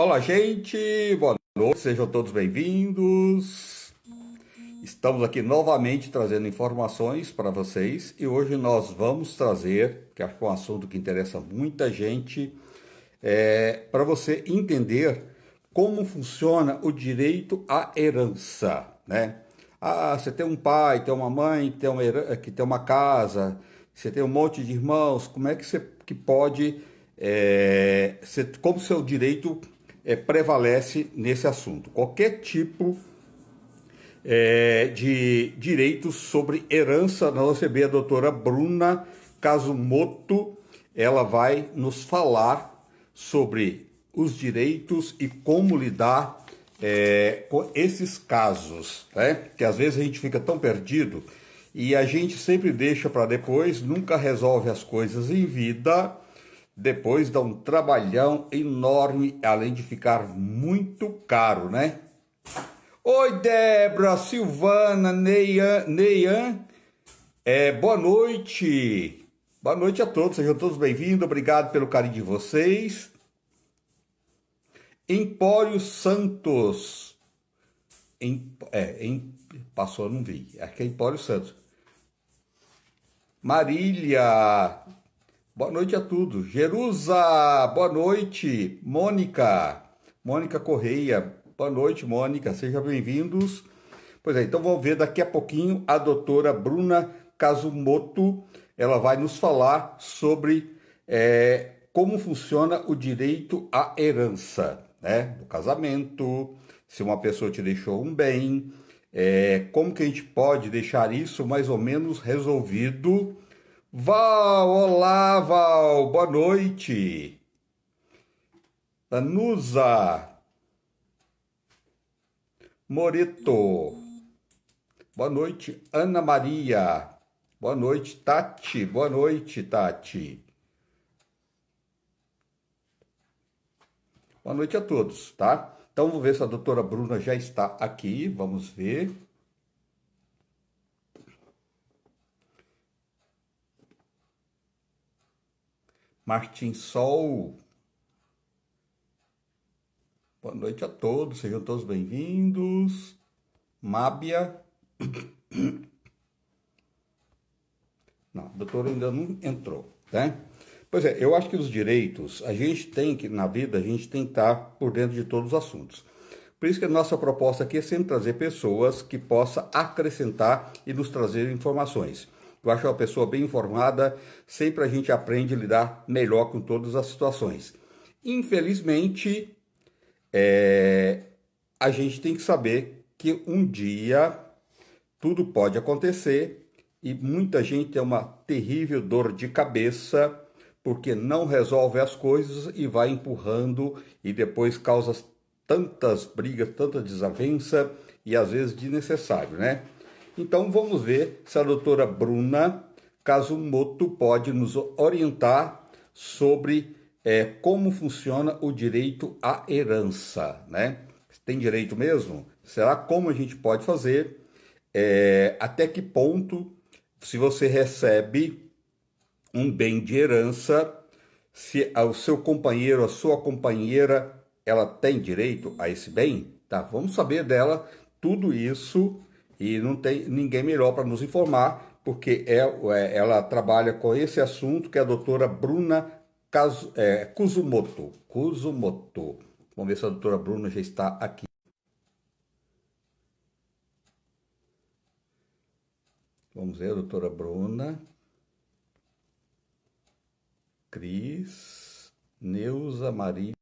Olá, gente, boa noite, sejam todos bem-vindos. Estamos aqui novamente trazendo informações para vocês e hoje nós vamos trazer, que acho que é um assunto que interessa muita gente, para você entender como funciona o direito à herança, né? Ah, você tem um pai, tem uma mãe, que tem uma casa, você tem um monte de irmãos, como é que você que pode, como seu direito prevalece nesse assunto? Qualquer tipo de direitos sobre herança, nós vamos receber a doutora Bruna Casumoto, ela vai nos falar sobre os direitos e como lidar com esses casos, né? Que às vezes a gente fica tão perdido e a gente sempre deixa para depois, nunca resolve as coisas em vida, depois dá um trabalhão enorme, além de ficar muito caro, né? Oi, Débora, Silvana, Neian, boa noite. Boa noite a todos, sejam todos bem-vindos, obrigado pelo carinho de vocês. Empório Santos, passou, não vi, acho que é Empório Santos. Marília, boa noite a todos. Jerusa, boa noite. Mônica Correia, boa noite, Mônica, sejam bem-vindos. Pois é, então vamos ver daqui a pouquinho a doutora Bruna Casumoto, ela vai nos falar sobre como funciona o direito à herança, né? Do casamento, se uma pessoa te deixou um bem, como que a gente pode deixar isso mais ou menos resolvido. Val, olá, Val, boa noite. Anusa Moreto, boa noite. Ana Maria, boa noite. Tati, boa noite, Tati. Boa noite a todos, tá? Então, vamos ver se a doutora Bruna já está aqui, vamos ver. Martim Sol, boa noite a todos, sejam todos bem-vindos. Mábia, não, a doutora ainda não entrou, né? Pois é, eu acho que os direitos, a gente tem que, na vida, a gente tem que estar por dentro de todos os assuntos. Por isso que a nossa proposta aqui é sempre trazer pessoas que possam acrescentar e nos trazer informações. Eu acho que uma pessoa bem informada, sempre a gente aprende a lidar melhor com todas as situações. Infelizmente, a gente tem que saber que um dia tudo pode acontecer e muita gente tem uma terrível dor de cabeça porque não resolve as coisas e vai empurrando e depois causa tantas brigas, tanta desavença e às vezes desnecessário, né? Então vamos ver se a doutora Bruna Casumoto pode nos orientar sobre como funciona o direito à herança, né? Tem direito mesmo? Será como a gente pode fazer? Até que ponto, se você recebe um bem de herança, se o seu companheiro, a sua companheira, ela tem direito a esse bem? Tá, vamos saber dela tudo isso e não tem ninguém melhor para nos informar, porque ela trabalha com esse assunto, que é a doutora Bruna Casumoto. Vamos ver se a doutora Bruna já está aqui. Vamos ver a doutora Bruna. Cris, Neuza, Marília,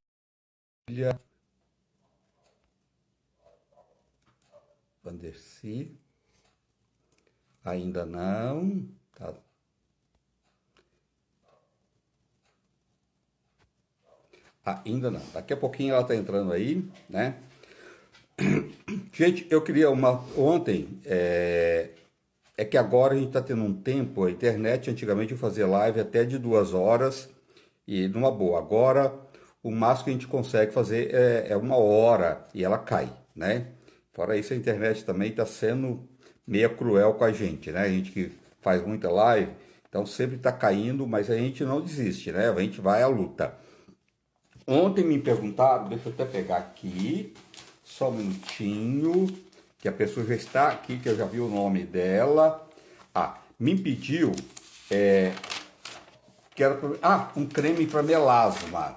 Vanderci, ainda não, tá. Ainda não, daqui a pouquinho ela tá entrando aí, né? Gente, eu queria ontem, que agora a gente tá tendo um tempo, a internet antigamente eu fazia live até de 2 horas e numa boa, agora o máximo que a gente consegue fazer é 1 hora e ela cai, né? Fora isso, a internet também está sendo meio cruel com a gente, né? A gente que faz muita live, então sempre está caindo, mas a gente não desiste, né? A gente vai à luta. Ontem me perguntaram, deixa eu até pegar aqui, só um minutinho, que a pessoa já está aqui, que eu já vi o nome dela. Me pediu um creme para melasma.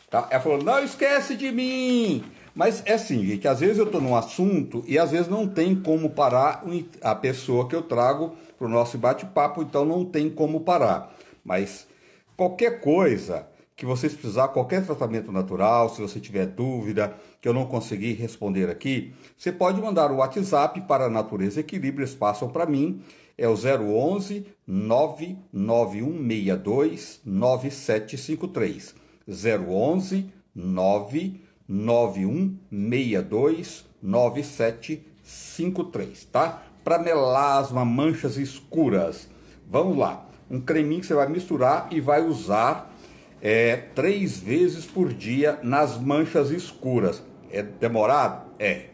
Tá? Ela falou, não esquece de mim. Mas é assim, gente, às vezes eu estou num assunto e às vezes não tem como parar a pessoa que eu trago para o nosso bate-papo, então não tem como parar. Mas qualquer coisa que vocês precisar, qualquer tratamento natural, se você tiver dúvida, que eu não consegui responder aqui, você pode mandar o WhatsApp para a Natureza Equilíbrio, eles passam para mim, é o 011 99162 9753. 011 99162 9753, tá? Para melasma, manchas escuras. Vamos lá. Um creminho que você vai misturar e vai usar 3 vezes por dia nas manchas escuras. É demorado? É.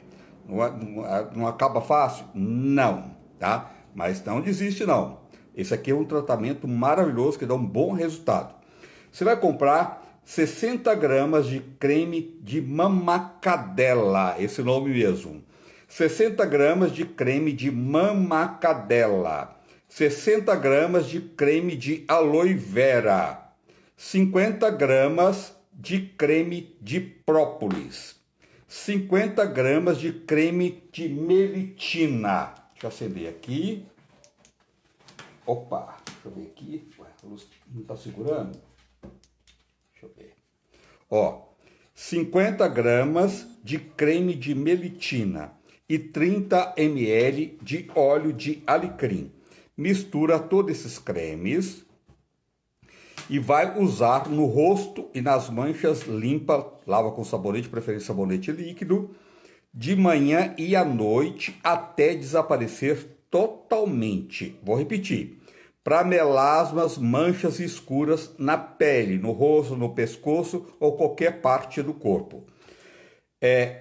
Não acaba fácil? Não, tá? Mas não desiste não. Esse aqui é um tratamento maravilhoso que dá um bom resultado. Você vai comprar 60 gramas de creme de mamacadela, esse nome mesmo. 60 gramas de creme de mamacadela. 60 gramas de creme de aloe vera. 50 gramas de creme de própolis. 50 gramas de creme de melitina. Deixa eu acender aqui. Opa, deixa eu ver aqui. Ué, a luz não está segurando? Deixa eu ver. 50 gramas de creme de melitina e 30 ml de óleo de alecrim. Mistura todos esses cremes e vai usar no rosto e nas manchas limpa, lava com sabonete, preferência sabonete líquido, de manhã e à noite até desaparecer totalmente. Vou repetir. Para melasmas, manchas escuras na pele, no rosto, no pescoço ou qualquer parte do corpo.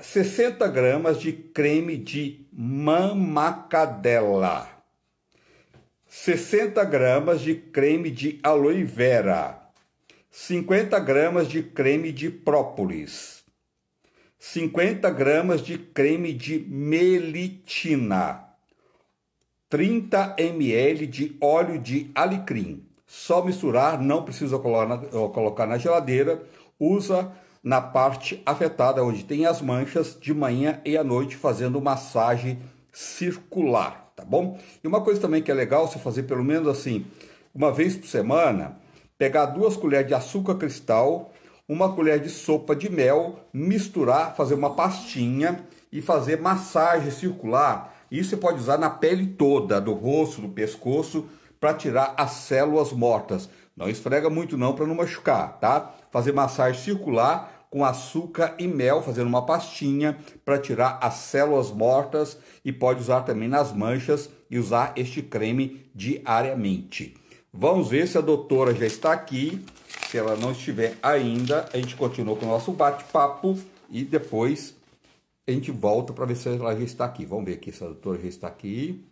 60 gramas de creme de mamacadela. 60 gramas de creme de aloe vera. 50 gramas de creme de própolis. 50 gramas de creme de melitina. 30 ml de óleo de alecrim. Só misturar, não precisa colocar na geladeira. Usa na parte afetada, onde tem as manchas, de manhã e à noite, fazendo massagem circular, tá bom? E uma coisa também que é legal você fazer pelo menos assim, uma vez por semana, pegar 2 colheres de açúcar cristal, 1 colher de sopa de mel, misturar, fazer uma pastinha e fazer massagem circular. Isso você pode usar na pele toda, do rosto, do pescoço, para tirar as células mortas. Não esfrega muito não para não machucar, tá? Fazer massagem circular com açúcar e mel, fazendo uma pastinha para tirar as células mortas, e pode usar também nas manchas e usar este creme diariamente. Vamos ver se a doutora já está aqui. Se ela não estiver ainda, a gente continua com o nosso bate-papo e depois a gente volta para ver se ela já está aqui. Vamos ver aqui se a doutora já está aqui.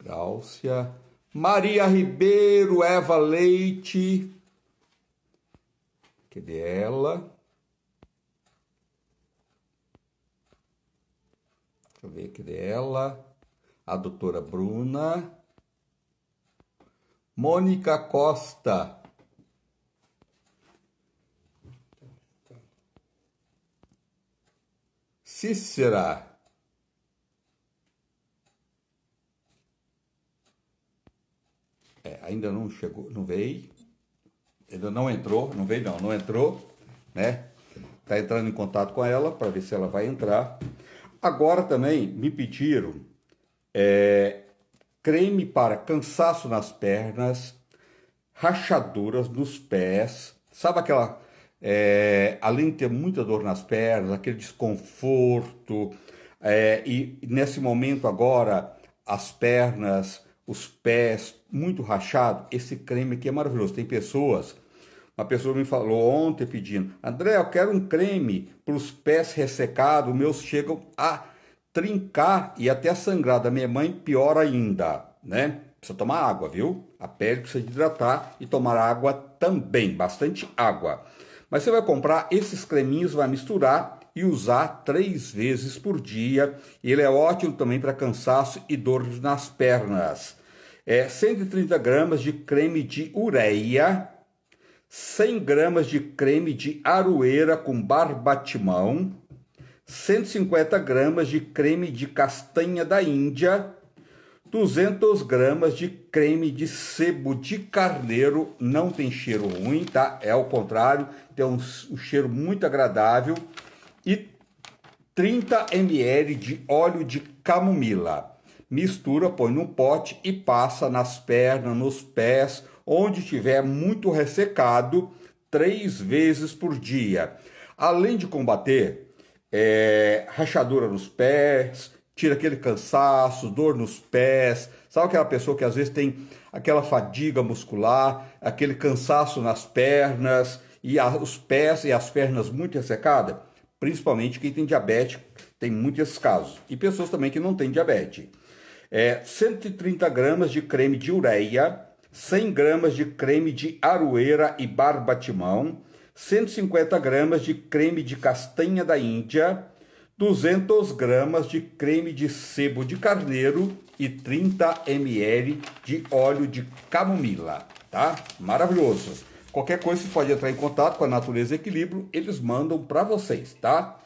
Gláucia. Maria Ribeiro, Eva Leite. Cadê ela? Deixa eu ver, cadê ela? A doutora Bruna. Mônica Costa. Cícera. Ainda não chegou, não veio. Ainda não entrou, não veio não entrou, né? Tá entrando em contato com ela para ver se ela vai entrar. Agora também me pediram creme para cansaço nas pernas, rachaduras nos pés. Sabe aquela... além de ter muita dor nas pernas, aquele desconforto, e nesse momento agora, as pernas, os pés muito rachado, esse creme aqui é maravilhoso. Tem pessoas, uma pessoa me falou ontem pedindo, André, eu quero um creme para os pés ressecados, meus chegam a trincar e até sangrar. Da minha mãe, pior ainda, né? Precisa tomar água, viu? A pele precisa de hidratar e tomar água também, bastante água. Mas você vai comprar esses creminhos, vai misturar e usar 3 vezes por dia. Ele é ótimo também para cansaço e dores nas pernas. 130 gramas de creme de ureia, 100 gramas de creme de aroeira com barbatimão, 150 gramas de creme de castanha da Índia, 200 gramas de creme de sebo de carneiro. Não tem cheiro ruim, tá? É ao contrário, tem um cheiro muito agradável. E 30 ml de óleo de camomila. Mistura, põe num pote e passa nas pernas, nos pés, onde tiver muito ressecado, 3 vezes por dia. Além de combater rachadura nos pés, tira aquele cansaço, dor nos pés. Sabe aquela pessoa que às vezes tem aquela fadiga muscular, aquele cansaço nas pernas, e os pés e as pernas muito ressecadas? Principalmente quem tem diabetes, tem muitos esses casos. E pessoas também que não têm diabetes. 130 gramas de creme de ureia, 100 gramas de creme de aroeira e barbatimão, 150 gramas de creme de castanha da Índia, 200 gramas de creme de sebo de carneiro e 30 ml de óleo de camomila, tá? Maravilhoso. Qualquer coisa, você pode entrar em contato com a Natureza Equilíbrio, eles mandam para vocês, tá?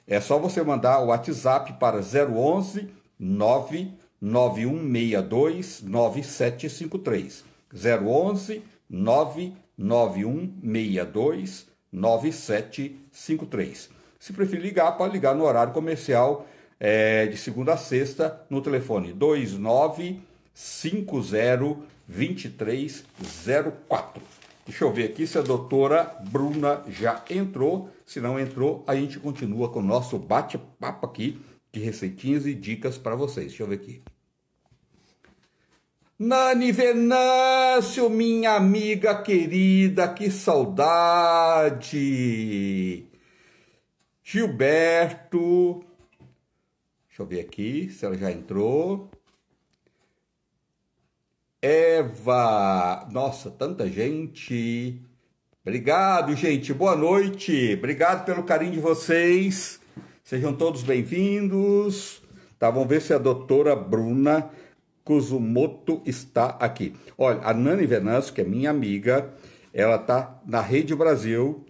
É só você mandar o WhatsApp para 011 99162 9753. 011 99162 9753. Se preferir ligar, pode ligar no horário comercial de segunda a sexta no telefone 29502304. Deixa eu ver aqui se a doutora Bruna já entrou. Se não entrou, a gente continua com o nosso bate-papo aqui de receitinhas e dicas para vocês. Deixa eu ver aqui. Nani Venâncio, minha amiga querida, que saudade! Gilberto, deixa eu ver aqui se ela já entrou. Eva, nossa, tanta gente. Obrigado, gente, boa noite. Obrigado pelo carinho de vocês. Sejam todos bem-vindos. Tá, vamos ver se a doutora Bruna Kuzumoto está aqui. Olha, a Nani Venâncio, que é minha amiga, ela tá na Rede Brasil,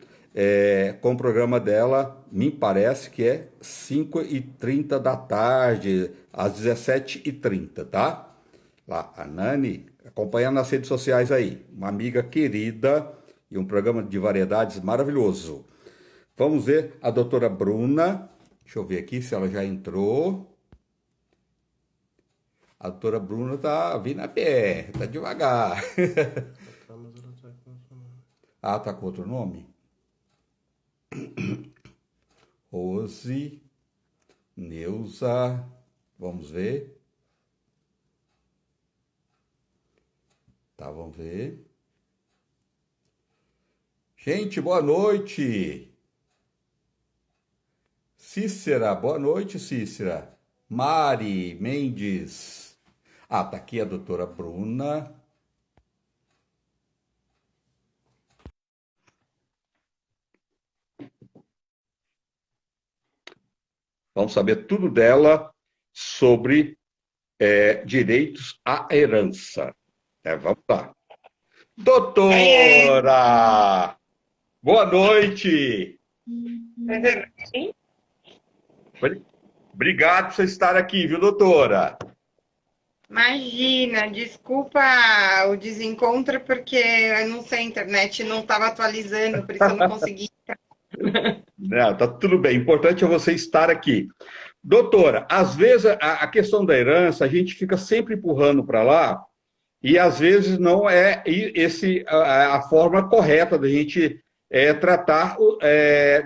com o programa dela, me parece que é 5h30 da tarde, às 17h30, tá? Lá, a Nani, acompanhando nas redes sociais aí, uma amiga querida e um programa de variedades maravilhoso. Vamos ver a doutora Bruna, deixa eu ver aqui se ela já entrou. A doutora Bruna tá vindo a pé, tá devagar. Ah, tá com outro nome? Rose, Neuza, vamos ver. Tá, vamos ver. Gente, boa noite. Cícera, boa noite, Cícera. Mari Mendes. Ah, tá aqui a doutora Bruna. Vamos saber tudo dela sobre direitos à herança. Vamos lá. Doutora! Boa noite! Obrigado por você estar aqui, viu, doutora? Imagina, desculpa o desencontro, porque eu não sei, a internet não estava atualizando, por isso eu não consegui. Não, tá tudo bem. O importante é você estar aqui. Doutora, às vezes a questão da herança, a gente fica sempre empurrando para lá, e às vezes não é a forma correta da gente tratar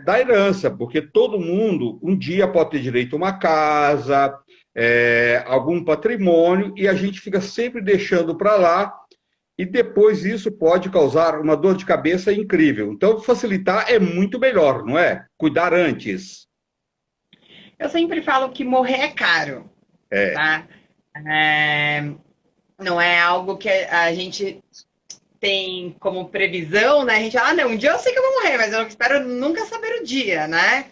da herança, porque todo mundo um dia pode ter direito a uma casa, algum patrimônio, e a gente fica sempre deixando para lá, e depois isso pode causar uma dor de cabeça incrível. Então, facilitar é muito melhor, não é? Cuidar antes. Eu sempre falo que morrer é caro, É. tá? É, não é algo que a gente tem como previsão, né? A gente fala, ah, não, um dia eu sei que eu vou morrer, mas eu espero nunca saber o dia, né?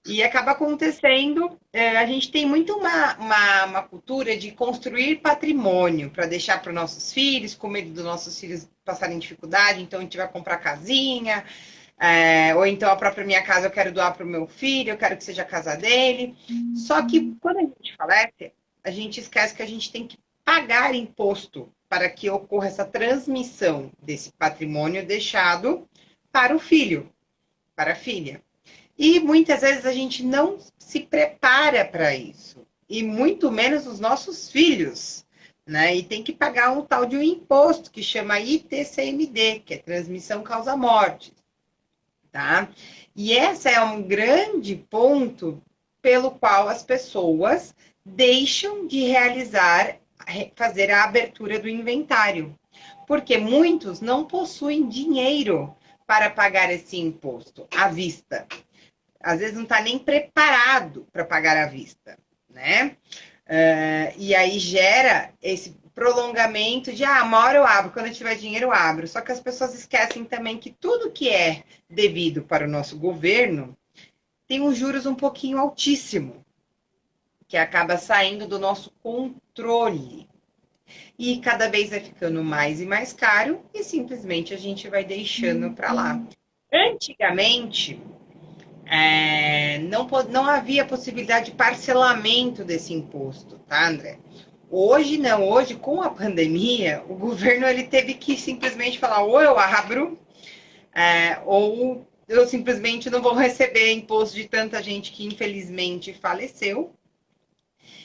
E acaba acontecendo, a gente tem muito uma cultura de construir patrimônio para deixar para os nossos filhos, com medo dos nossos filhos passarem dificuldade, então a gente vai comprar casinha, ou então a própria minha casa eu quero doar para o meu filho, eu quero que seja a casa dele. Só que quando a gente falece, a gente esquece que a gente tem que pagar imposto para que ocorra essa transmissão desse patrimônio deixado para o filho, para a filha. E muitas vezes a gente não se prepara para isso, e muito menos os nossos filhos, né? E tem que pagar um tal de um imposto que chama ITCMD, que é transmissão causa morte, tá? E esse é um grande ponto pelo qual as pessoas deixam de realizar, fazer a abertura do inventário, porque muitos não possuem dinheiro para pagar esse imposto à vista. Às vezes não está nem preparado para pagar à vista, né? E aí gera esse prolongamento de, uma hora eu abro, quando eu tiver dinheiro eu abro. Só que as pessoas esquecem também que tudo que é devido para o nosso governo tem uns juros um pouquinho altíssimo, que acaba saindo do nosso controle. E cada vez vai ficando mais e mais caro e simplesmente a gente vai deixando para lá. Antigamente, não havia possibilidade de parcelamento desse imposto, tá, André? Hoje não, hoje com a pandemia, o governo ele teve que simplesmente falar ou eu abro, ou eu simplesmente não vou receber imposto de tanta gente que infelizmente faleceu.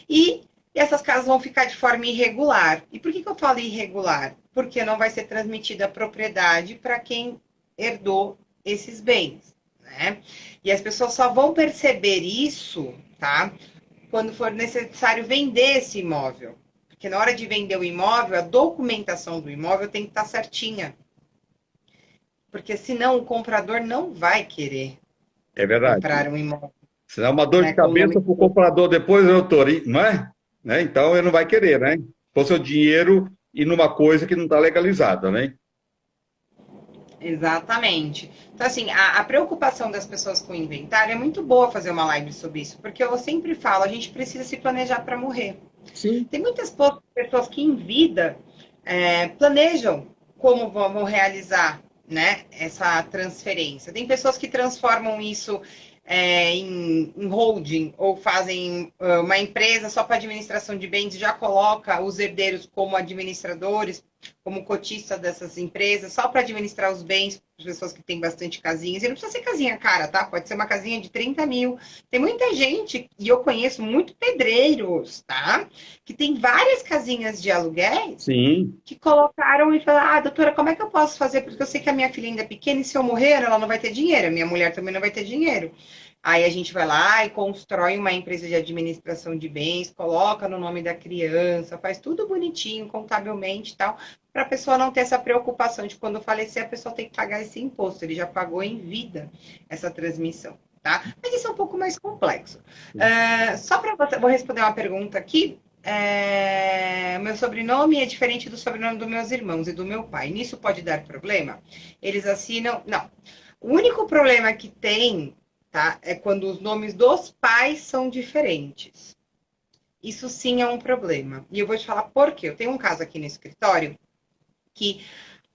E essas casas vão ficar de forma irregular. E por que eu falo irregular? Porque não vai ser transmitida a propriedade para quem herdou esses bens, né? E as pessoas só vão perceber isso, tá? Quando for necessário vender esse imóvel. Porque na hora de vender o imóvel, a documentação do imóvel tem que estar certinha. Porque senão o comprador não vai querer É verdade. comprar um imóvel, Senão é uma dor de né, com o cabeça nome. para o comprador depois, doutor, não é? Né? Então ele não vai querer, né? Pôr seu dinheiro e numa coisa que não está legalizada, né? Exatamente. Então, assim, a preocupação das pessoas com o inventário é muito boa fazer uma live sobre isso, porque eu sempre falo, a gente precisa se planejar para morrer. Sim. Tem muitas pessoas que em vida planejam como vão realizar, né, essa transferência. Tem pessoas que transformam isso em holding ou fazem uma empresa só para administração de bens e já coloca os herdeiros como administradores, como cotistas dessas empresas, só para administrar os bens, pessoas que têm bastante casinhas. E não precisa ser casinha cara, tá? Pode ser uma casinha de 30 mil. Tem muita gente, e eu conheço muito pedreiros, tá? Que tem várias casinhas de aluguéis Sim. que colocaram e falaram, doutora, como é que eu posso fazer? Porque eu sei que a minha filha ainda é pequena e se eu morrer, ela não vai ter dinheiro, a minha mulher também não vai ter dinheiro. Aí a gente vai lá e constrói uma empresa de administração de bens, coloca no nome da criança, faz tudo bonitinho, contabilmente e tal, para a pessoa não ter essa preocupação de quando falecer a pessoa tem que pagar esse imposto. Ele já pagou em vida essa transmissão, tá? Mas isso é um pouco mais complexo. Só para você, vou responder uma pergunta aqui. Meu sobrenome é diferente do sobrenome dos meus irmãos e do meu pai. Nisso pode dar problema? Eles assinam. Não. O único problema que tem, tá, é quando os nomes dos pais são diferentes. Isso sim é um problema. E eu vou te falar por quê. Eu tenho um caso aqui no escritório que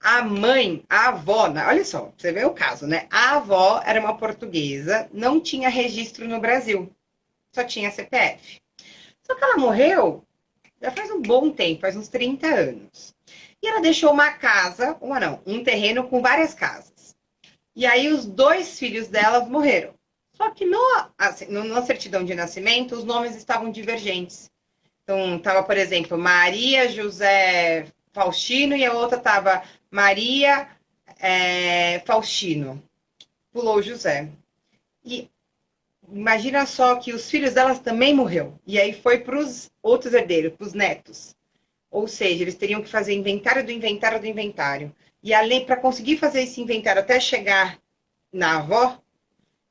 a mãe, a avó, olha só, você vê o caso, né? A avó era uma portuguesa, não tinha registro no Brasil, só tinha CPF. Só que ela morreu já faz um bom tempo, faz uns 30 anos. E ela deixou uma casa, um terreno com várias casas. E aí os dois filhos delas morreram. Só que na certidão de nascimento, os nomes estavam divergentes. Então, estava, por exemplo, Maria José Faustino e a outra estava Maria Faustino. Pulou José. E imagina só que os filhos delas também morreu. E aí foi para os outros herdeiros, para os netos. Ou seja, eles teriam que fazer inventário do inventário do inventário. E além, para conseguir fazer esse inventário até chegar na avó,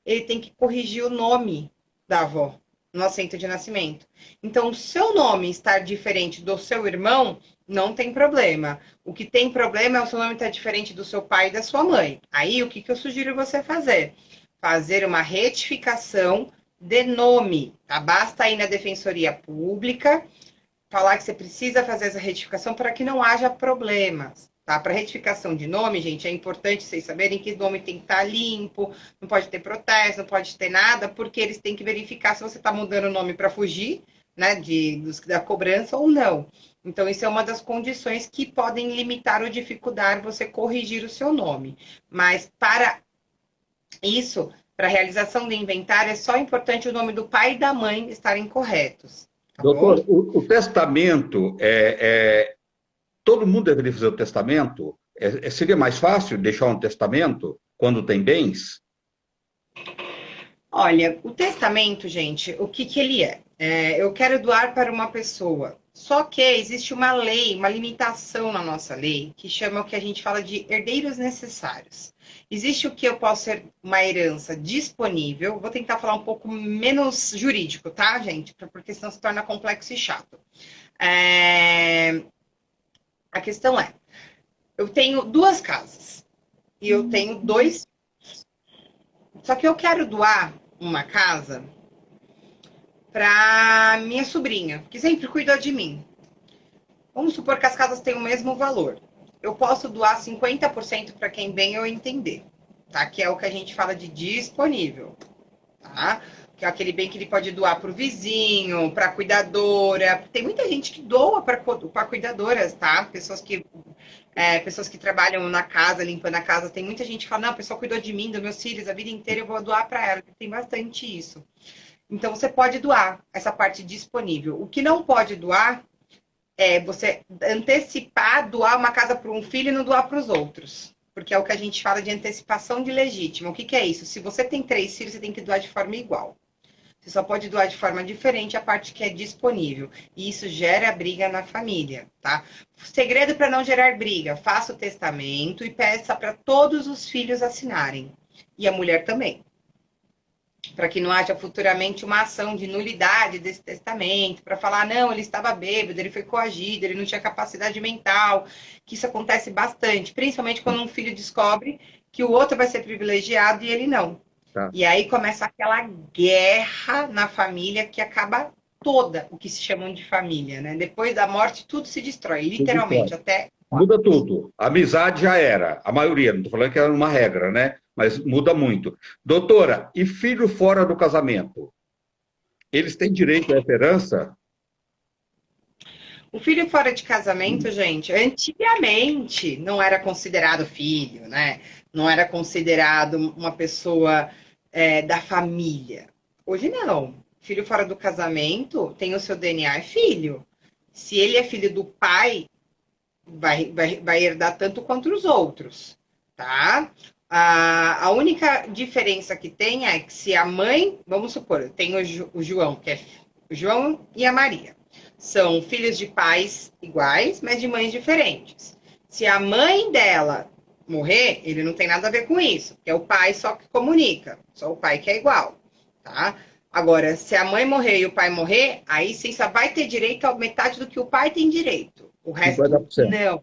ele tem que corrigir o nome da avó no assento de nascimento. Então, o seu nome estar diferente do seu irmão não tem problema. O que tem problema é o seu nome estar diferente do seu pai e da sua mãe. Aí, o que eu sugiro você fazer? Fazer uma retificação de nome, tá? Basta ir na Defensoria Pública, falar que você precisa fazer essa retificação para que não haja problemas. Tá? Para retificação de nome, gente, é importante vocês saberem que o nome tem que estar limpo, não pode ter protesto, não pode ter nada, porque eles têm que verificar se você está mudando o nome para fugir, né, da cobrança ou não. Então, isso é uma das condições que podem limitar ou dificultar você corrigir o seu nome. Mas para isso, para a realização do inventário, é só importante o nome do pai e da mãe estarem corretos. Tá bom? Doutor, o testamento, todo mundo deveria fazer o testamento? Seria mais fácil deixar um testamento quando tem bens? Olha, o testamento, gente, o que ele é? Eu quero doar para uma pessoa. Só que existe uma lei, uma limitação na nossa lei, que chama o que a gente fala de herdeiros necessários. Existe o que eu posso ser uma herança disponível. Vou tentar falar um pouco menos jurídico, tá, gente? Porque senão se torna complexo e chato. A questão é, eu tenho 2 casas e eu tenho 2. Só que eu quero doar uma casa para minha sobrinha, que sempre cuidou de mim. Vamos supor que as casas têm o mesmo valor. Eu posso doar 50% para quem bem eu entender, tá? Que é o que a gente fala de disponível, tá? Que é aquele bem que ele pode doar para o vizinho, para a cuidadora. Tem muita gente que doa para cuidadoras, tá? Pessoas que trabalham na casa, limpando a casa. Tem muita gente que fala, não, a pessoa cuidou de mim, dos meus filhos, a vida inteira eu vou doar para ela. Tem bastante isso. Então, você pode doar essa parte disponível. O que não pode doar é você antecipar, doar uma casa para um filho e não doar para os outros. Porque é o que a gente fala de antecipação de legítima. O que é isso? Se você tem 3 filhos, você tem que doar de forma igual. Você só pode doar de forma diferente a parte que é disponível. E isso gera briga na família, tá? Segredo para não gerar briga: faça o testamento e peça para todos os filhos assinarem. E a mulher também. Para que não haja futuramente uma ação de nulidade desse testamento, para falar, não, ele estava bêbado, ele foi coagido, ele não tinha capacidade mental, que isso acontece bastante, principalmente quando um filho descobre que o outro vai ser privilegiado e ele não. Tá. E aí começa aquela guerra na família que acaba toda o que se chamam de família, né? Depois da morte, tudo se destrói, literalmente, até... Muda tudo. A amizade já era, a maioria, não estou falando que era uma regra, né? Mas muda muito. Doutora, e filho fora do casamento? Eles têm direito a essa herança? O filho fora de casamento, gente, antigamente não era considerado filho, né? Não era considerado uma pessoa da família. Hoje não. Filho fora do casamento tem o seu DNA, é filho. Se ele é filho do pai, vai herdar tanto quanto os outros, tá? A única diferença que tem é que se a mãe, vamos supor, tem o João, que é o João e a Maria. São filhos de pais iguais, mas de mães diferentes. Se a mãe dela morrer, ele não tem nada a ver com isso, porque é o pai só que comunica, só o pai que é igual, tá? Agora, se a mãe morrer e o pai morrer, aí sim só vai ter direito a metade do que o pai tem direito. O resto, 50%. não.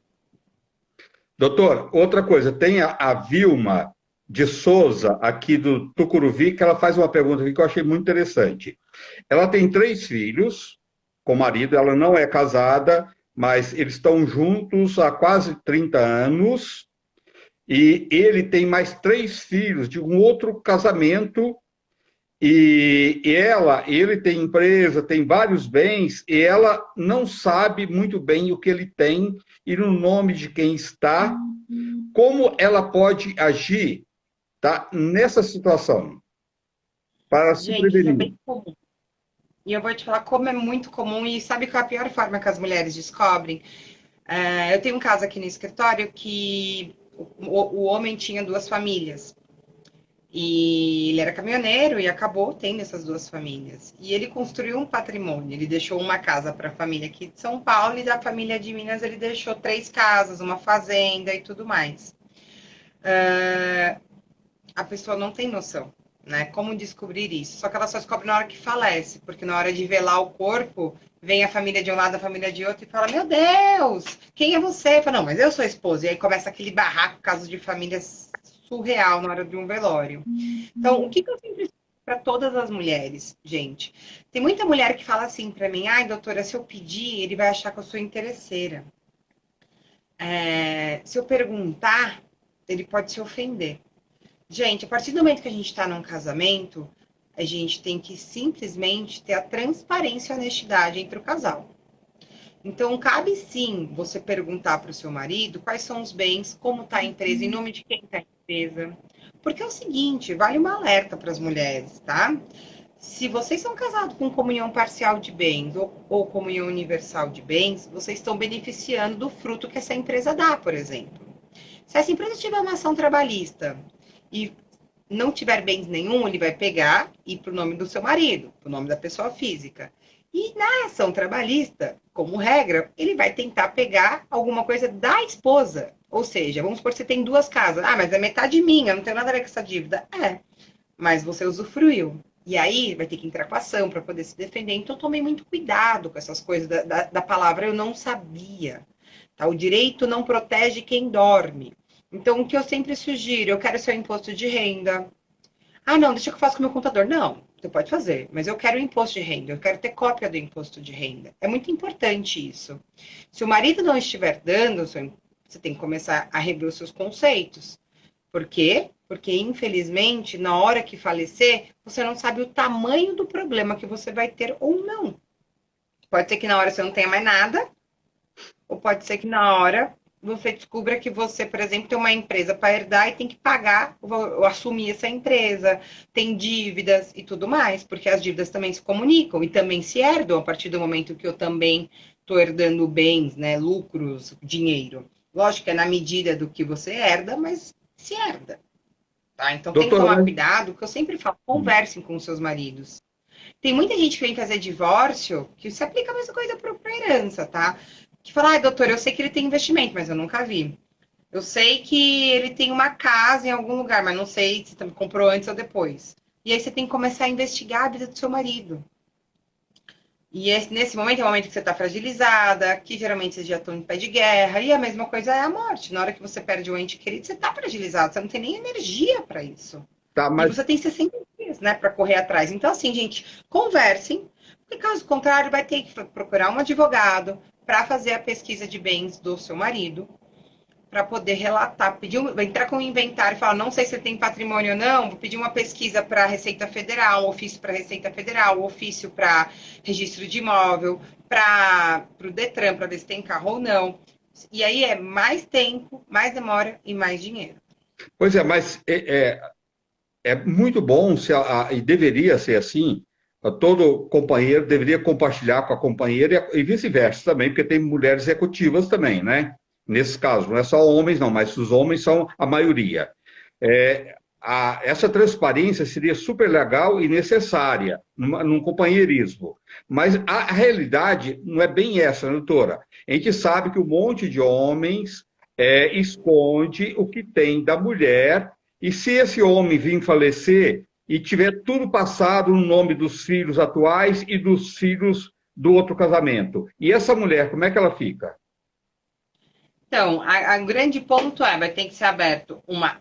Doutor, outra coisa, tem a Vilma de Souza, aqui do Tucuruvi, que ela faz uma pergunta aqui que eu achei muito interessante. Ela tem 3 filhos com o marido, ela não é casada, mas eles estão juntos há quase 30 anos, e ele tem mais 3 filhos de um outro casamento, e ele tem empresa, tem vários bens, e ela não sabe muito bem o que ele tem e no nome de quem está, como ela pode agir, tá, nessa situação para se Gente, isso é prevenir. bem comum. E eu vou te falar como é muito comum, e sabe qual é a pior forma que as mulheres descobrem? Eu tenho um caso aqui no escritório que o homem tinha 2 famílias. E ele era caminhoneiro e acabou tendo essas 2 famílias. E ele construiu um patrimônio. Ele deixou uma casa para a família aqui de São Paulo e da família de Minas ele deixou 3 casas, uma fazenda e tudo mais. A pessoa não tem noção. né? Como descobrir isso? Só que ela só descobre na hora que falece, porque na hora de velar o corpo, vem a família de um lado, a família de outro, e fala, meu Deus, quem é você? Fala, não, mas eu sou a esposa. E aí começa aquele barraco, caso de famílias surreal na hora de um velório. Então, o que eu sempre para todas as mulheres, gente? Tem muita mulher que fala assim para mim, ai, doutora, se eu pedir, ele vai achar que eu sou interesseira. Se eu perguntar, ele pode se ofender. Gente, a partir do momento que a gente está num casamento, a gente tem que simplesmente ter a transparência e a honestidade entre o casal. Então, cabe sim você perguntar para o seu marido quais são os bens, como está a empresa, em nome de quem está a empresa. Porque é o seguinte, vale uma alerta para as mulheres, tá? Se vocês são casados com comunhão parcial de bens ou comunhão universal de bens, vocês estão beneficiando do fruto que essa empresa dá, por exemplo. Se essa empresa tiver uma ação trabalhista e não tiver bens nenhum, ele vai pegar e ir para o nome do seu marido, para o nome da pessoa física. E na ação trabalhista, como regra, ele vai tentar pegar alguma coisa da esposa. Ou seja, vamos supor que você tem duas casas. Ah, mas é metade minha, não tem nada a ver com essa dívida. Mas você usufruiu. E aí vai ter que entrar com ação para poder se defender. Então tomei muito cuidado com essas coisas da palavra eu não sabia. Tá? O direito não protege quem dorme. Então, o que eu sempre sugiro, eu quero seu imposto de renda. Ah, não, deixa que eu faço com o meu contador. Não, você pode fazer, mas eu quero o imposto de renda, eu quero ter cópia do imposto de renda. É muito importante isso. Se o marido não estiver dando, você tem que começar a rever os seus conceitos. Por quê? Porque, infelizmente, na hora que falecer, você não sabe o tamanho do problema que você vai ter ou não. Pode ser que na hora você não tenha mais nada, ou pode ser que na hora você descubra que você, por exemplo, tem uma empresa para herdar e tem que pagar ou assumir essa empresa, tem dívidas e tudo mais, porque as dívidas também se comunicam e também se herdam a partir do momento que eu também estou herdando bens, né, lucros, dinheiro. Lógico que é na medida do que você herda, mas se herda. Tá? Então tem que tomar Doutora, cuidado, que eu sempre falo, conversem com os seus maridos. Tem muita gente que vem fazer divórcio que se aplica a mesma coisa para herança, tá? Que fala, ai, doutor, eu sei que ele tem investimento, mas eu nunca vi. Eu sei que ele tem uma casa em algum lugar, mas não sei se comprou antes ou depois. E aí você tem que começar a investigar a vida do seu marido. E nesse momento é o momento que você está fragilizada, que geralmente vocês já estão em pé de guerra, e a mesma coisa é a morte. Na hora que você perde um ente querido, você está fragilizado, você não tem nem energia para isso. tá, E mas você tem 60 dias, né, para correr atrás. Então, assim, gente, conversem, porque caso contrário, vai ter que procurar um advogado para fazer a pesquisa de bens do seu marido, para poder relatar, entrar com o inventário e falar, não sei se você tem patrimônio ou não, vou pedir uma pesquisa para a Receita Federal, um ofício para a Receita Federal, um ofício para registro de imóvel, para o Detran, para ver se tem carro ou não. E aí é mais tempo, mais demora e mais dinheiro. pois é, mas é muito bom e deveria ser assim. Todo companheiro deveria compartilhar com a companheira e vice-versa também, porque tem mulheres executivas também, né? Nesse caso, não é só homens, não, mas os homens são a maioria. Essa transparência seria super legal e necessária num companheirismo. Mas a realidade não é bem essa, né, doutora? A gente sabe que um monte de homens esconde o que tem da mulher, e se esse homem vir falecer e tiver tudo passado no nome dos filhos atuais e dos filhos do outro casamento, e essa mulher, como é que ela fica? Então, a grande ponto vai ter que ser aberto uma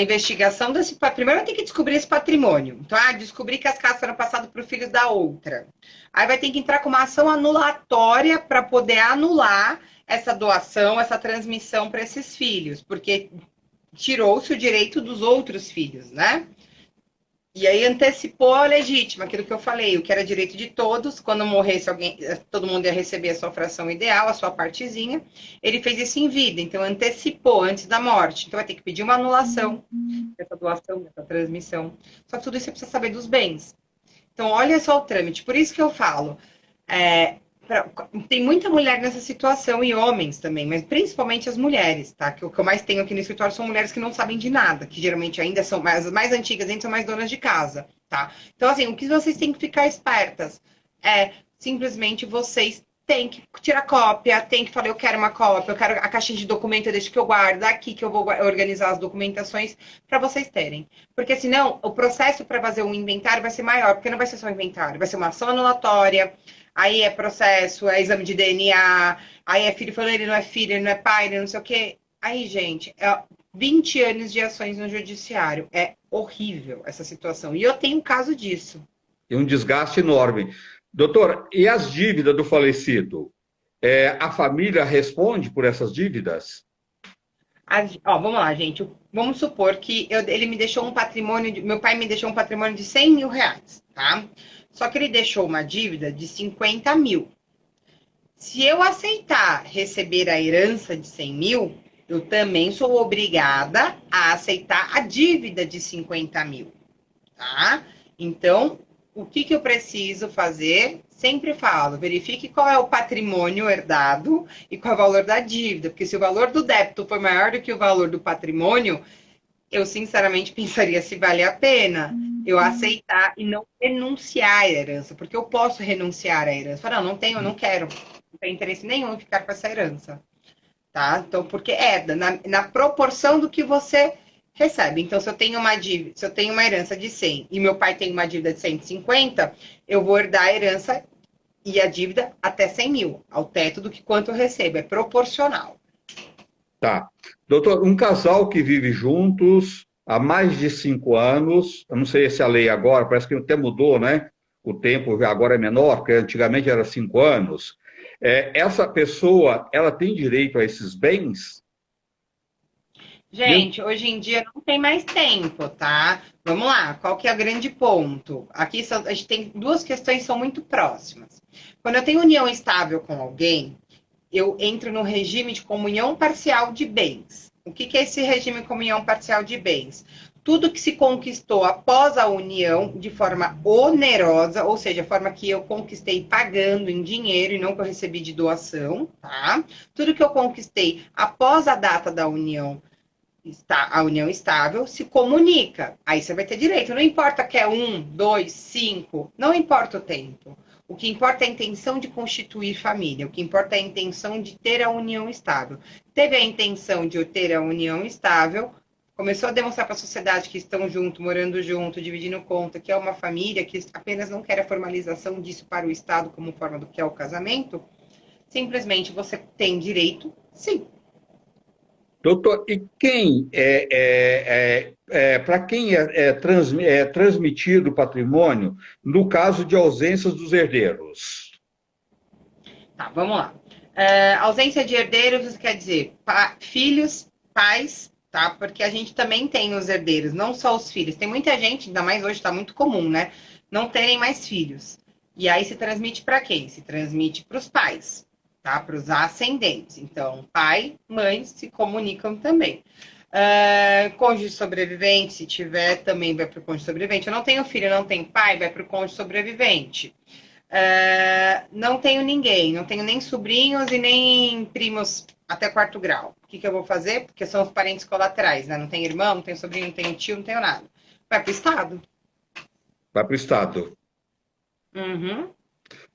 investigação desse. Primeiro vai ter que descobrir esse patrimônio. Então, descobrir que as casas foram passadas para os filhos da outra. Aí vai ter que entrar com uma ação anulatória para poder anular essa doação, essa transmissão para esses filhos, porque tirou-se o direito dos outros filhos, né? E aí antecipou a legítima, aquilo que eu falei, o que era direito de todos, quando morresse alguém, todo mundo ia receber a sua fração ideal, a sua partezinha. Ele fez isso em vida, então antecipou antes da morte. Então vai ter que pedir uma anulação dessa doação, dessa transmissão. Só que tudo isso você precisa saber dos bens. Então olha só o trâmite. Por isso que eu falo, tem muita mulher nessa situação e homens também, mas principalmente as mulheres, tá? Que o que eu mais tenho aqui no escritório são mulheres que não sabem de nada, que geralmente ainda são as mais antigas, ainda são mais donas de casa, tá? Então, assim, o que vocês têm que ficar espertas é simplesmente vocês tem que tirar cópia, tem que falar, eu quero uma cópia, eu quero a caixinha de documento, deixa que eu guardo, aqui que eu vou organizar as documentações para vocês terem. Porque senão, o processo para fazer um inventário vai ser maior, porque não vai ser só um inventário, vai ser uma ação anulatória, aí é processo, é exame de DNA, aí é filho falando, ele não é filho, ele não é pai, ele não sei o quê. Aí, gente, 20 anos de ações no judiciário. É horrível essa situação. E eu tenho um caso disso. E um desgaste enorme. Doutor, e as dívidas do falecido? A família responde por essas dívidas? Vamos lá, gente. Vamos supor que ele me deixou um patrimônio, meu pai me deixou um patrimônio de 100 mil reais, tá? Só que ele deixou uma dívida de 50 mil. Se eu aceitar receber a herança de 100 mil, eu também sou obrigada a aceitar a dívida de 50 mil, tá? Então, o que eu preciso fazer? Sempre falo, verifique qual é o patrimônio herdado e qual é o valor da dívida, porque se o valor do débito for maior do que o valor do patrimônio, eu sinceramente pensaria se vale a pena eu aceitar e não renunciar à herança, porque eu posso renunciar à herança. Falar, não tenho, eu não quero, não tenho interesse nenhum em ficar com essa herança, tá? Então, porque na proporção do que você recebe. Então, se eu tenho uma dívida, se eu tenho uma herança de 100 e meu pai tem uma dívida de 150, eu vou herdar a herança e a dívida até 100 mil, ao teto do que quanto eu recebo. É proporcional. Tá. Doutor, um casal que vive juntos há mais de 5 anos, eu não sei se a lei agora, parece que até mudou, né? O tempo agora é menor, porque antigamente era 5 anos. Essa pessoa, ela tem direito a esses bens? Gente, hoje em dia não tem mais tempo, tá? Vamos lá, qual que é o grande ponto? Aqui a gente tem duas questões que são muito próximas. Quando eu tenho união estável com alguém, eu entro no regime de comunhão parcial de bens. O que é esse regime de comunhão parcial de bens? Tudo que se conquistou após a união de forma onerosa, ou seja, a forma que eu conquistei pagando em dinheiro e não que eu recebi de doação, tá? Tudo que eu conquistei após a data da união, a união estável, se comunica. Aí você vai ter direito. Não importa que é 1, 2, 5, não importa o tempo. O que importa é a intenção de constituir família. O que importa é a intenção de ter a união estável. Teve a intenção de eu ter a união estável, começou a demonstrar para a sociedade que estão junto, morando junto, dividindo conta, que é uma família, que apenas não quer a formalização disso para o Estado como forma do que é o casamento. Simplesmente você tem direito, sim. Doutor, e quem para quem é transmitido o patrimônio no caso de ausências dos herdeiros? Tá, vamos lá. Ausência de herdeiros quer dizer filhos, pais, tá? Porque a gente também tem os herdeiros, não só os filhos. Tem muita gente, ainda mais hoje está muito comum, né? Não terem mais filhos. E aí se transmite para quem? Se transmite para os pais, tá? Para os ascendentes. Então, pai, mãe se comunicam também. Cônjuge sobrevivente, se tiver, também vai para o cônjuge sobrevivente. Eu não tenho filho, não tenho pai, vai para o cônjuge sobrevivente. Não tenho ninguém, não tenho nem sobrinhos e nem primos até 4º grau. O que eu vou fazer? Porque são os parentes colaterais, né? Não tenho irmão, não tenho sobrinho, não tenho tio, não tenho nada. Vai para o Estado. Vai para o Estado. Uhum.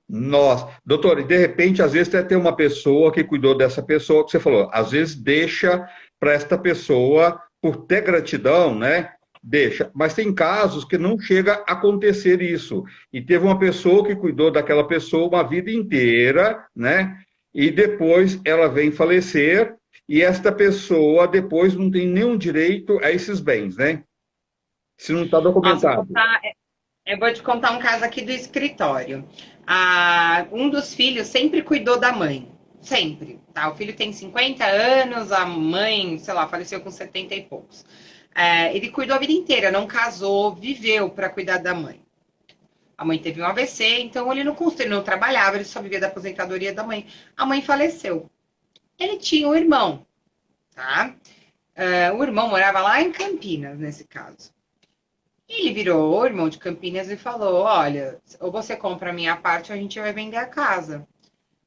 Nossa, doutor, e de repente, às vezes, tem uma pessoa que cuidou dessa pessoa, que você falou, às vezes deixa para esta pessoa, por ter gratidão, né? Deixa. Mas tem casos que não chega a acontecer isso. E teve uma pessoa que cuidou daquela pessoa uma vida inteira, né? E depois ela vem falecer, e esta pessoa depois não tem nenhum direito a esses bens, né? Se não está documentado. Eu vou te contar um caso aqui do escritório. Um dos filhos sempre cuidou da mãe. Sempre. Tá? O filho tem 50 anos, a mãe, sei lá, faleceu com 70 e poucos. Ele cuidou a vida inteira, não casou, viveu para cuidar da mãe. A mãe teve um AVC, então ele não trabalhava, ele só vivia da aposentadoria da mãe. A mãe faleceu. Ele tinha um irmão, tá? O irmão morava lá em Campinas, nesse caso. Ele virou o irmão de Campinas e falou, olha, ou você compra a minha parte ou a gente vai vender a casa.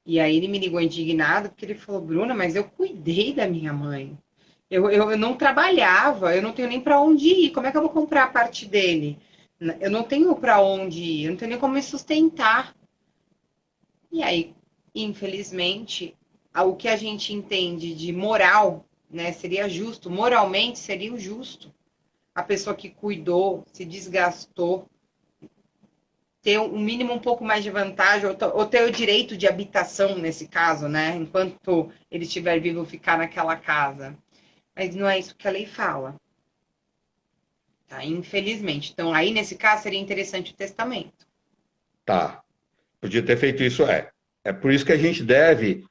E aí ele me ligou indignado, porque ele falou, Bruna, mas eu cuidei da minha mãe. Eu não trabalhava, eu não tenho nem para onde ir. Como é que eu vou comprar a parte dele? Eu não tenho para onde ir, eu não tenho nem como me sustentar. E aí infelizmente, o que a gente entende de moral, né, seria justo, moralmente seria o justo. A pessoa que cuidou, se desgastou, ter um mínimo um pouco mais de vantagem, ou ter o direito de habitação nesse caso, né? Enquanto ele estiver vivo, ficar naquela casa. Mas não é isso que a lei fala. Tá? Infelizmente. Então, aí, nesse caso, seria interessante o testamento. Tá. Podia ter feito isso, é. É por isso que a gente deve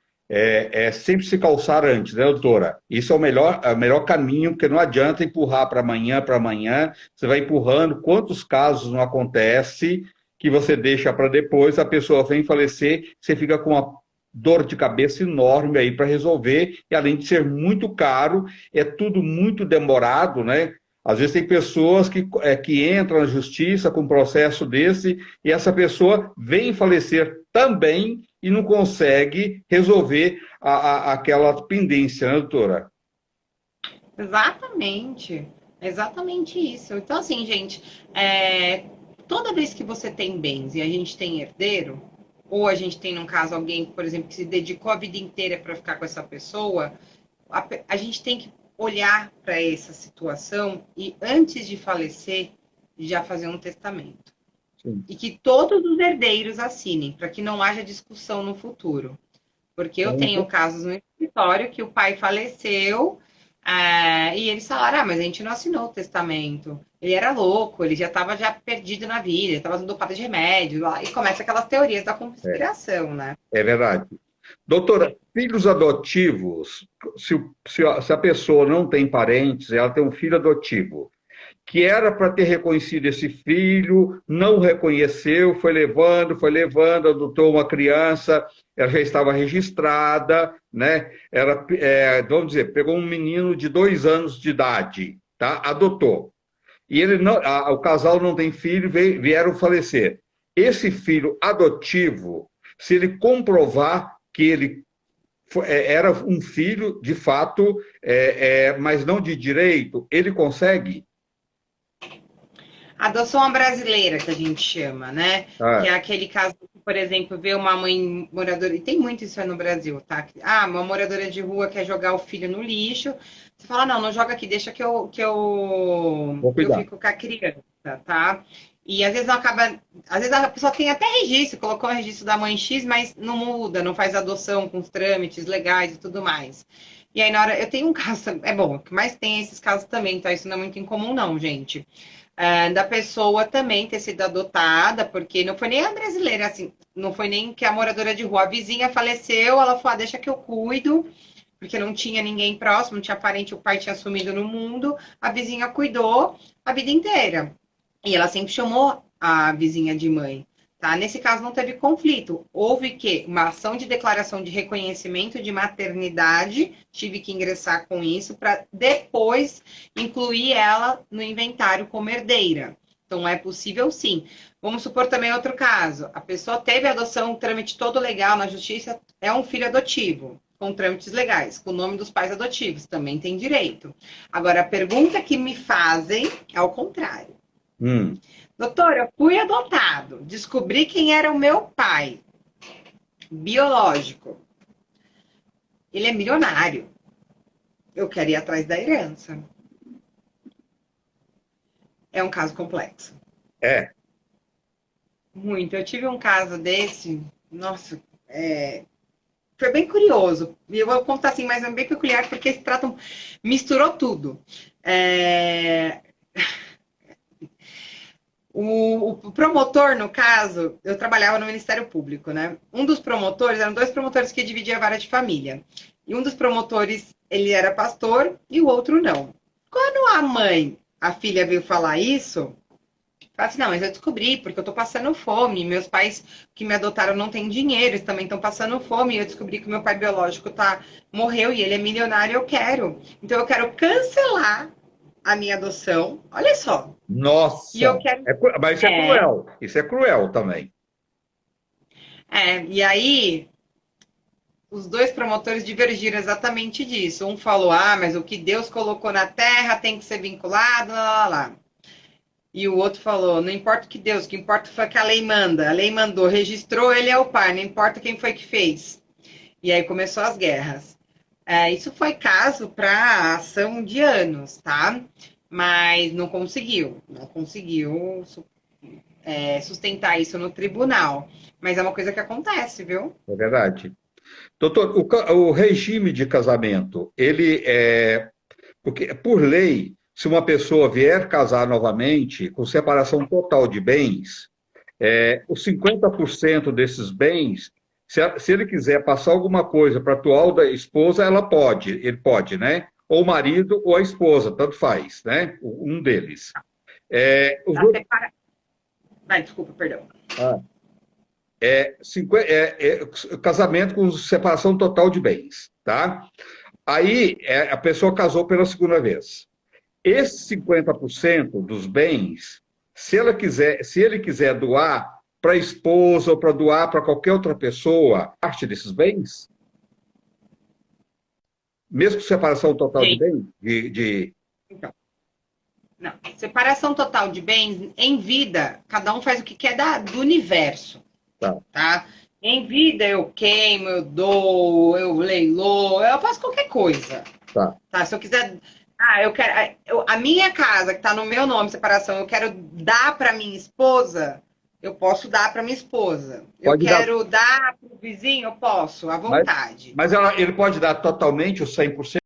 sempre se calçar antes, né, doutora? Isso é o melhor caminho, porque não adianta empurrar para amanhã, você vai empurrando. Quantos casos não acontece que você deixa para depois, a pessoa vem falecer, você fica com uma dor de cabeça enorme aí para resolver, e além de ser muito caro, é tudo muito demorado, né? Às vezes tem pessoas que entram na justiça com um processo desse e essa pessoa vem falecer também e não consegue resolver aquela pendência, né, doutora? Exatamente. Exatamente isso. Então, assim, gente, toda vez que você tem bens e a gente tem herdeiro, ou a gente tem, no caso, alguém, por exemplo, que se dedicou a vida inteira para ficar com essa pessoa, a gente tem que olhar para essa situação e, antes de falecer, já fazer um testamento. Sim. E que todos os herdeiros assinem, para que não haja discussão no futuro. Porque eu tenho casos no escritório que o pai faleceu e eles falaram, mas a gente não assinou o testamento. Ele era louco, ele já estava já perdido na vida, ele estava dopado de remédio. E começa aquelas teorias da É, conspiração, né? é verdade. Doutora, filhos adotivos, se a pessoa não tem parentes, ela tem um filho adotivo, que era para ter reconhecido esse filho, não reconheceu, foi levando, adotou uma criança, ela já estava registrada, né? Vamos dizer, pegou um menino de 2 anos de idade, tá? Adotou. E ele não, o casal não tem filho, vieram falecer. Esse filho adotivo, se ele comprovar que ele era um filho de fato, mas não de direito, ele consegue? Adoção brasileira, que a gente chama, né? Que Ah, é aquele caso, por exemplo, ver uma mãe moradora, e tem muito isso aí no Brasil, tá? Uma moradora de rua quer jogar o filho no lixo. Você fala, não, não joga aqui, deixa vou que eu cuidar. fico com a criança, tá? E às vezes acaba. Às vezes a pessoa tem até registro, colocou o registro da mãe X, mas não muda, não faz adoção com os trâmites legais e tudo mais. E aí, na hora, eu tenho um caso, é bom, o que mais tem esses casos também, tá? Isso não é muito incomum, não, gente. Da pessoa também ter sido adotada, porque não foi nem a brasileira, assim, não foi nem que a moradora de rua, a vizinha faleceu, ela falou, deixa que eu cuido, porque não tinha ninguém próximo, não tinha parente, o pai tinha sumido no mundo, a vizinha cuidou a vida inteira. E ela sempre chamou a vizinha de mãe. Tá? Nesse caso não teve conflito. Houve que uma ação de declaração de reconhecimento de maternidade, tive que ingressar com isso para depois incluir ela no inventário como herdeira. Então é possível sim. Vamos supor também outro caso. A pessoa teve a adoção, um trâmite todo legal na justiça, é um filho adotivo, com trâmites legais, com o nome dos pais adotivos, também tem direito. Agora, a pergunta que me fazem é ao contrário. Hum, Doutor, eu fui adotado, descobri quem era o meu pai biológico. Ele é milionário. Eu quero ir atrás da herança. É um caso complexo. é, Muito. Eu tive um caso desse, nossa, foi bem curioso. E eu vou contar assim, mas é bem peculiar, porque se trata, misturou tudo. É, o promotor, no caso, eu trabalhava no Ministério Público, né? Um dos promotores, eram dois promotores que dividiam a vara de família. E um dos promotores, ele era pastor e o outro não. Quando a mãe, a filha veio falar isso, fala assim, não, mas eu descobri, porque eu tô passando fome. Meus pais que me adotaram não têm dinheiro, eles também estão passando fome. E eu descobri que meu pai biológico morreu e ele é milionário, eu quero. Então eu quero cancelar a minha adoção. Olha só. E nossa, eu quero. mas É, isso é cruel também. e aí os dois promotores divergiram exatamente disso. Um falou, mas o que Deus colocou na terra tem que ser vinculado, lá, lá, lá. E o outro falou, não importa o que Deus, o que importa foi que a lei manda. A lei mandou, registrou, ele é o pai, não importa quem foi que fez. E aí começou as guerras. Isso foi caso para ação de anos, tá? Mas não conseguiu sustentar isso no tribunal. Mas é uma coisa que acontece, viu? É verdade. Doutor, o regime de casamento, ele é. Porque, por lei, se uma pessoa vier casar novamente, com separação total de bens, os 50% desses bens, se ele quiser passar alguma coisa para a atual da esposa, ele pode, né? Ou o marido ou a esposa, tanto faz, né? Um deles. Os Tá outros, separa... Vai, desculpa, perdão. casamento com separação total de bens, tá? Aí a pessoa casou pela segunda vez. Esses 50% dos bens, se ele quiser doar para a esposa ou para doar para qualquer outra pessoa, parte desses bens, mesmo com separação total de Gente, bens, então, não. Separação total de bens em vida, cada um faz o que quer do universo, tá, tá? Em vida eu queimo, eu dou, eu leiloo, eu faço qualquer coisa, tá. tá? Se eu quiser, eu quero a minha casa que tá no meu nome, separação, eu quero dar para minha esposa, eu posso dar para minha esposa. Eu Pode dar, quero dar para o vizinho, eu posso, à mas, vontade. mas ele pode dar totalmente os 100%?